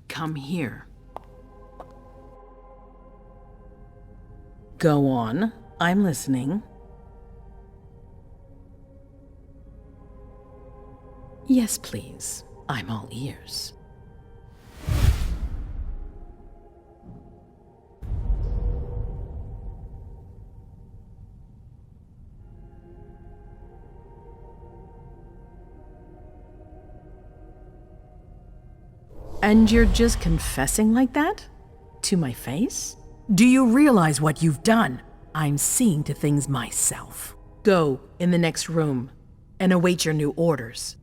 Come here. Go on. I'm listening. Yes, please. I'm all ears. And you're just confessing like that? To my face? Do you realize what you've done? I'm seeing to things myself. Go in the next room and await your new orders.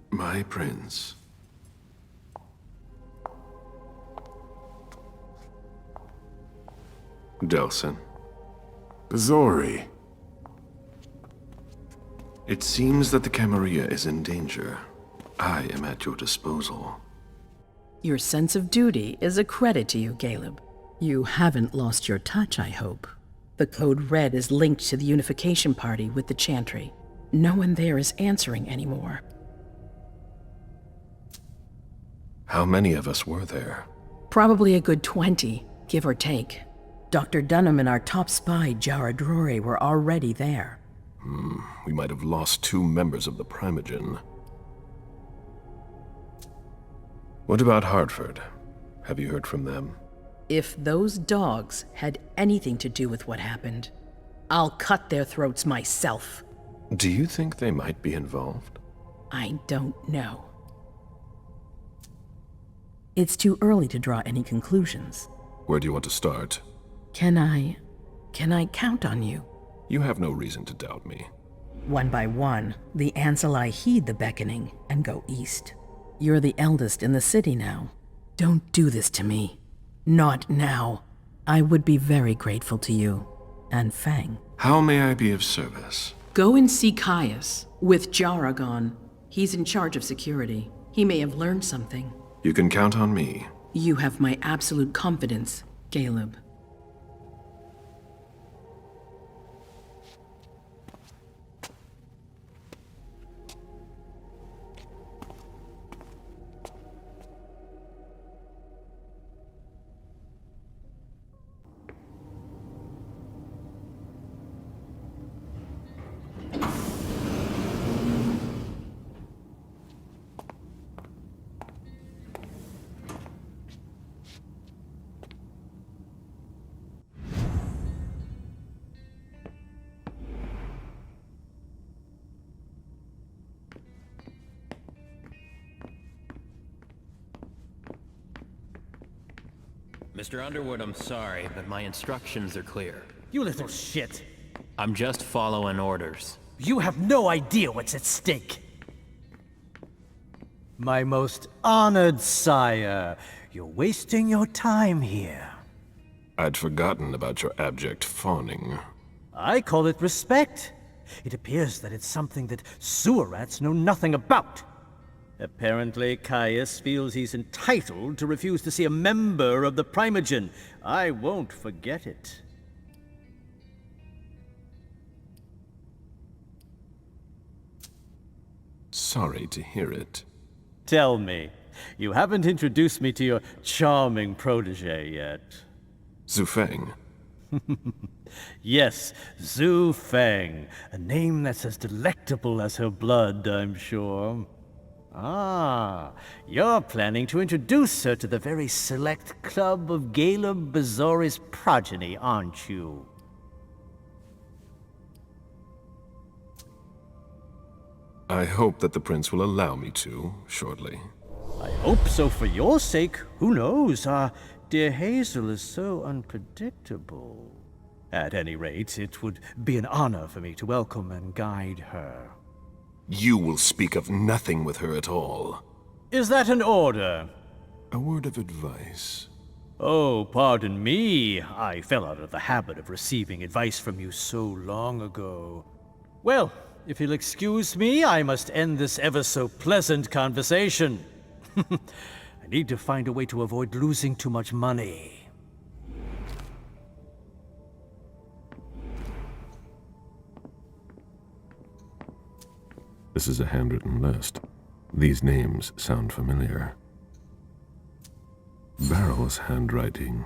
My prince. Delson. Zori. It seems that the Camarilla is in danger. I am at your disposal. Your sense of duty is a credit to you, Caleb. You haven't lost your touch, I hope. The Code Red is linked to the Unification Party with the Chantry. No one there is answering anymore. How many of us were there? Probably a good 20, give or take. Dr. Dunham and our top spy, Jara Drore, were already there. We might have lost 2 members of the Primogen. What about Hartford? Have you heard from them? If those dogs had anything to do with what happened, I'll cut their throats myself. Do you think they might be involved? I don't know. It's too early to draw any conclusions. Where do you want to start? Can I count on you? You have no reason to doubt me. One by one, the Ancili heed the beckoning and go east. You're the eldest in the city now. Don't do this to me. Not now. I would be very grateful to you. And Fang. How may I be of service? Go and see Kaius. With Jara gone, he's in charge of security. He may have learned something. You can count on me. You have my absolute confidence, Caleb. Mr. Underwood, I'm sorry, but my instructions are clear. You little shit. I'm just following orders. You have no idea what's at stake. My most honored sire, you're wasting your time here. I'd forgotten about your abject fawning. I call it respect. It appears that it's something that sewer rats know nothing about. Apparently, Kaius feels he's entitled to refuse to see a member of the Primogen. I won't forget it. Sorry to hear it. Tell me, you haven't introduced me to your charming protege yet. Zhu Feng. Yes, Zhu Feng, a name that's as delectable as her blood, I'm sure. Ah, you're planning to introduce her to the very select club of Gala Bazori's progeny, aren't you? I hope that the prince will allow me to, shortly. I hope so for your sake. Who knows? Dear Hazel is so unpredictable. At any rate, it would be an honor for me to welcome and guide her. You will speak of nothing with her at all. Is that an order? A word of advice. Oh, pardon me. I fell out of the habit of receiving advice from you so long ago. Well, if you'll excuse me, I must end this ever-so-pleasant conversation. I need to find a way to avoid losing too much money. This is a handwritten list. These names sound familiar. Barrel's handwriting.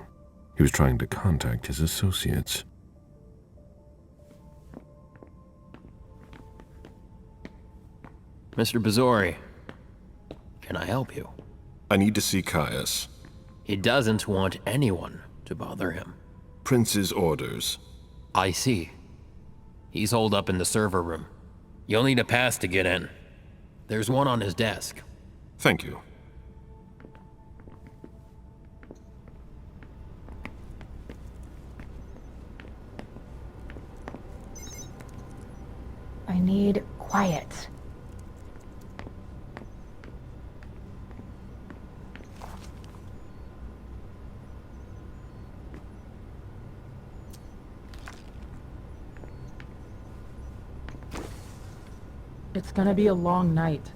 He was trying to contact his associates. Mr. Bazori, can I help you? I need to see Kaius. He doesn't want anyone to bother him. Prince's orders. I see. He's holed up in the server room. You'll need a pass to get in. There's one on his desk. Thank you. I need quiet. It's gonna be a long night.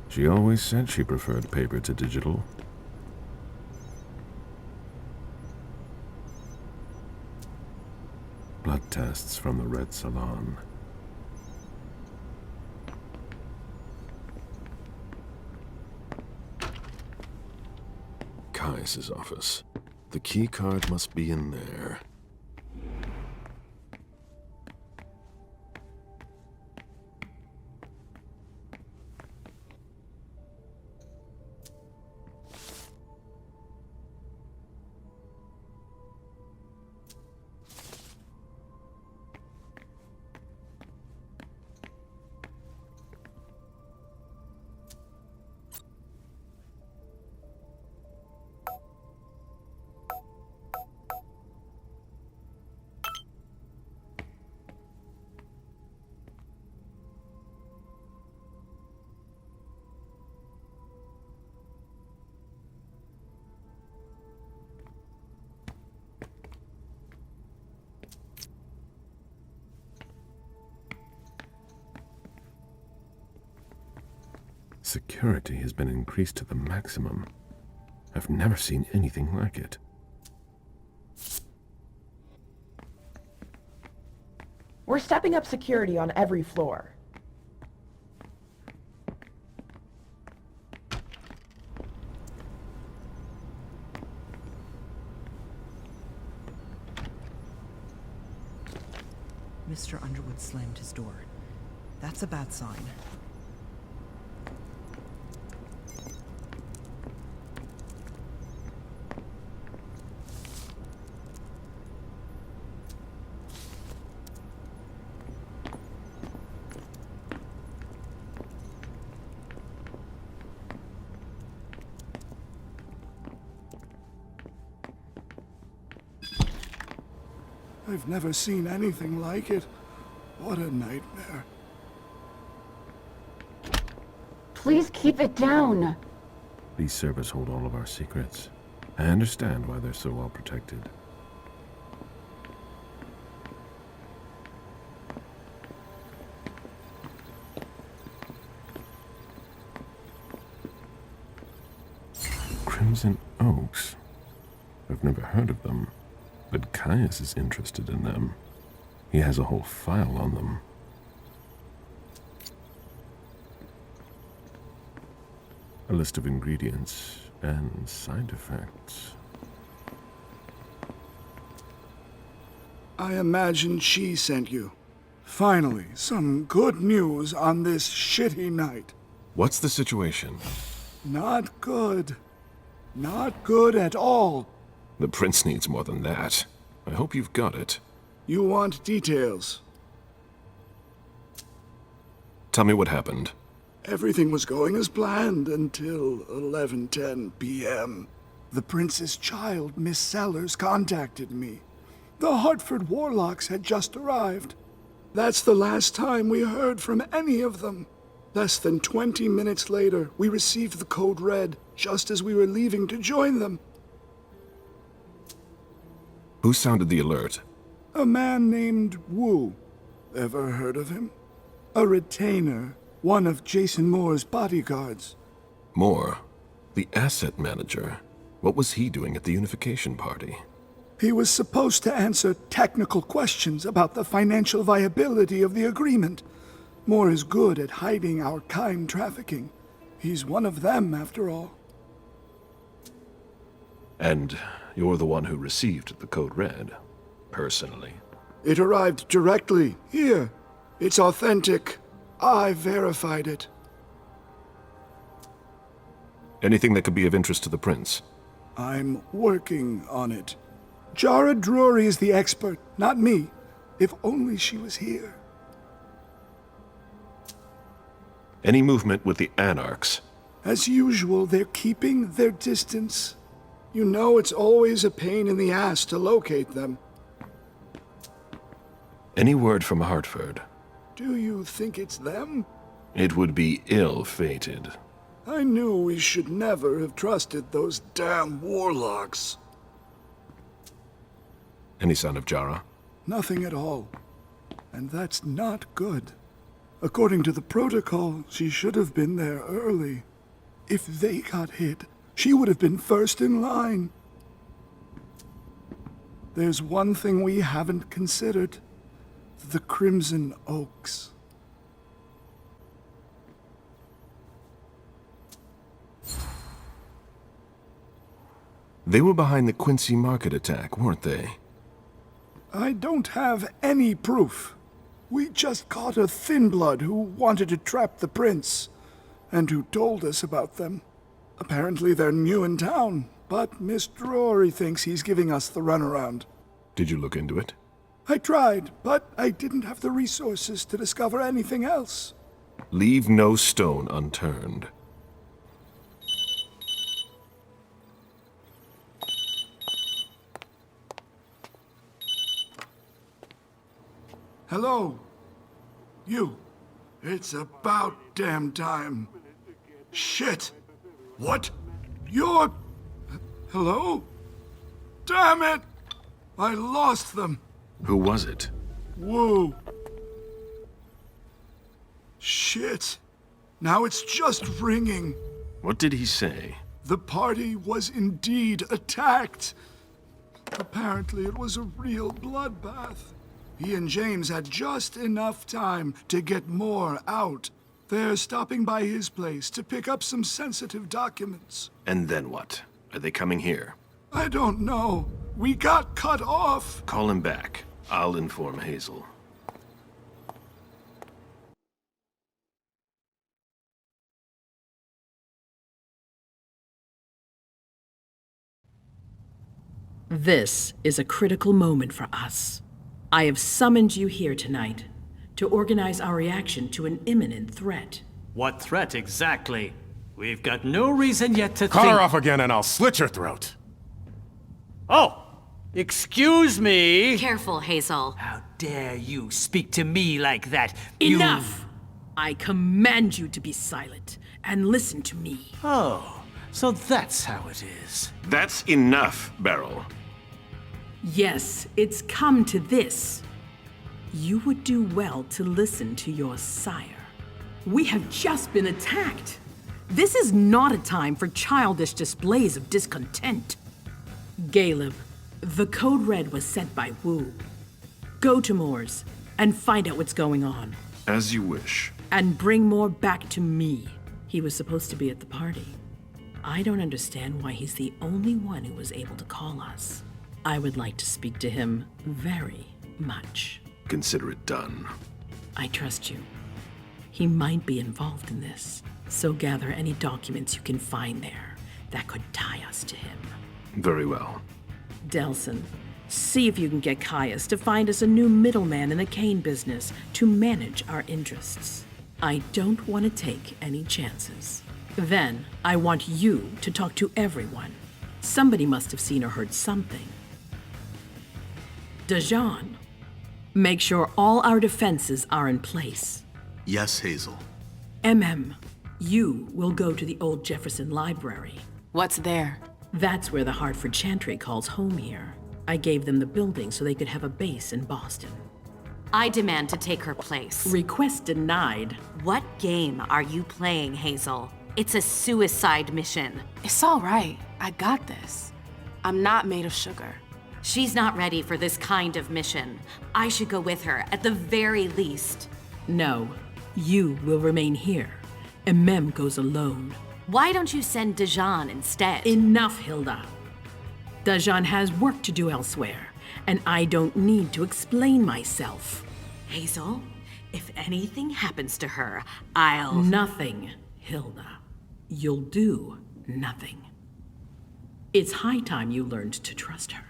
She always said she preferred paper to digital. Blood tests from the Red Salon. Kaius' office. The key card must be in there. Security has been increased to the maximum. I've never seen anything like it. We're stepping up security on every floor. Mr. Underwood slammed his door. That's a bad sign. I've never seen anything like it. What a nightmare. Please keep it down. These servers hold all of our secrets. I understand why they're so well protected. Crimson Oaks? I've never heard of them, but Kaius is interested in them. He has a whole file on them. A list of ingredients and side effects. I imagine she sent you. Finally, some good news on this shitty night. What's the situation? Not good. Not good at all. The prince needs more than that. I hope you've got it. You want details. Tell me what happened. Everything was going as planned until 11:10 p.m. The prince's child, Miss Sellers, contacted me. The Hartford Warlocks had just arrived. That's the last time we heard from any of them. Less than 20 minutes later, we received the code red, just as we were leaving to join them. Who sounded the alert? A man named Wu. Ever heard of him? A retainer, one of Jason Moore's bodyguards. Moore, the asset manager. What was he doing at the unification party? He was supposed to answer technical questions about the financial viability of the agreement. Moore is good at hiding our kind trafficking. He's one of them, after all. And you're the one who received the code red, personally. It arrived directly, here. It's authentic. I verified it. Anything that could be of interest to the prince? I'm working on it. Jara Drury is the expert, not me. If only she was here. Any movement with the Anarchs? As usual, they're keeping their distance. You know it's always a pain in the ass to locate them. Any word from Hartford? Do you think it's them? It would be ill-fated. I knew we should never have trusted those damn warlocks. Any sign of Jara? Nothing at all. And that's not good. According to the protocol, she should have been there early. If they got hit, she would have been first in line. There's one thing we haven't considered. The Crimson Oaks. They were behind the Quincy Market attack, weren't they? I don't have any proof. We just caught a thin blood who wanted to trap the prince, and who told us about them. Apparently they're new in town, but Miss Drury thinks he's giving us the runaround. Did you look into it? I tried, but I didn't have the resources to discover anything else. Leave no stone unturned. Hello? You. It's about damn time. Shit! What? You're... Hello? Damn it! I lost them. Who was it? Whoa. Shit. Now it's just ringing. What did he say? The party was indeed attacked. Apparently it was a real bloodbath. He and James had just enough time to get more out. They're stopping by his place to pick up some sensitive documents. And then what? Are they coming here? I don't know. We got cut off. Call him back. I'll inform Hazel. This is a critical moment for us. I have summoned you here tonight to organize our reaction to an imminent threat. What threat exactly? We've got no reason yet to Cut think... her off again and I'll slit your throat. Oh! Excuse me! Careful, Hazel. How dare you speak to me like that? Enough! I command you to be silent and listen to me. Oh, so that's how it is. That's enough, Beryl. Yes, it's come to this. You would do well to listen to your sire. We have just been attacked. This is not a time for childish displays of discontent. Caleb, the code red was sent by Wu. Go to Moore's and find out what's going on. As you wish. And bring Moore back to me. He was supposed to be at the party. I don't understand why he's the only one who was able to call us. I would like to speak to him very much. Consider it done. I trust you. He might be involved in this, so gather any documents you can find there that could tie us to him. Very well. Delson, see if you can get Kaius to find us a new middleman in the cane business to manage our interests. I don't want to take any chances. Then, I want you to talk to everyone. Somebody must have seen or heard something. Dajan, make sure all our defenses are in place. Yes, Hazel. You will go to the old Jefferson Library. What's there? That's where the Hartford Chantry calls home here. I gave them the building so they could have a base in Boston. I demand to take her place. Request denied. What game are you playing, Hazel? It's a suicide mission. It's all right. I got this. I'm not made of sugar. She's not ready for this kind of mission. I should go with her, at the very least. No, you will remain here. Mem goes alone. Why don't you send Dajan instead? Enough, Hilda. Dajan has work to do elsewhere, and I don't need to explain myself. Hazel, if anything happens to her, I'll... Nothing, Hilda. You'll do nothing. It's high time you learned to trust her.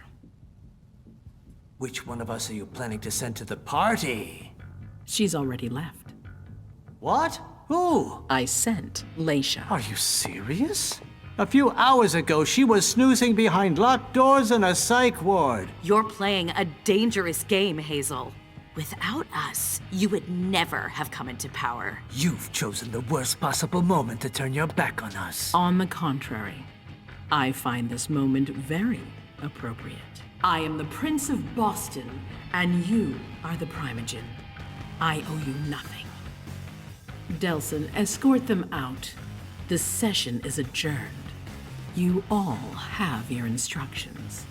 Which one of us are you planning to send to the party? She's already left. What? Who? I sent Leisha. Are you serious? A few hours ago, she was snoozing behind locked doors in a psych ward. You're playing a dangerous game, Hazel. Without us, you would never have come into power. You've chosen the worst possible moment to turn your back on us. On the contrary, I find this moment very appropriate. I am the Prince of Boston, and you are the Primogen. I owe you nothing. Delson, escort them out. The session is adjourned. You all have your instructions.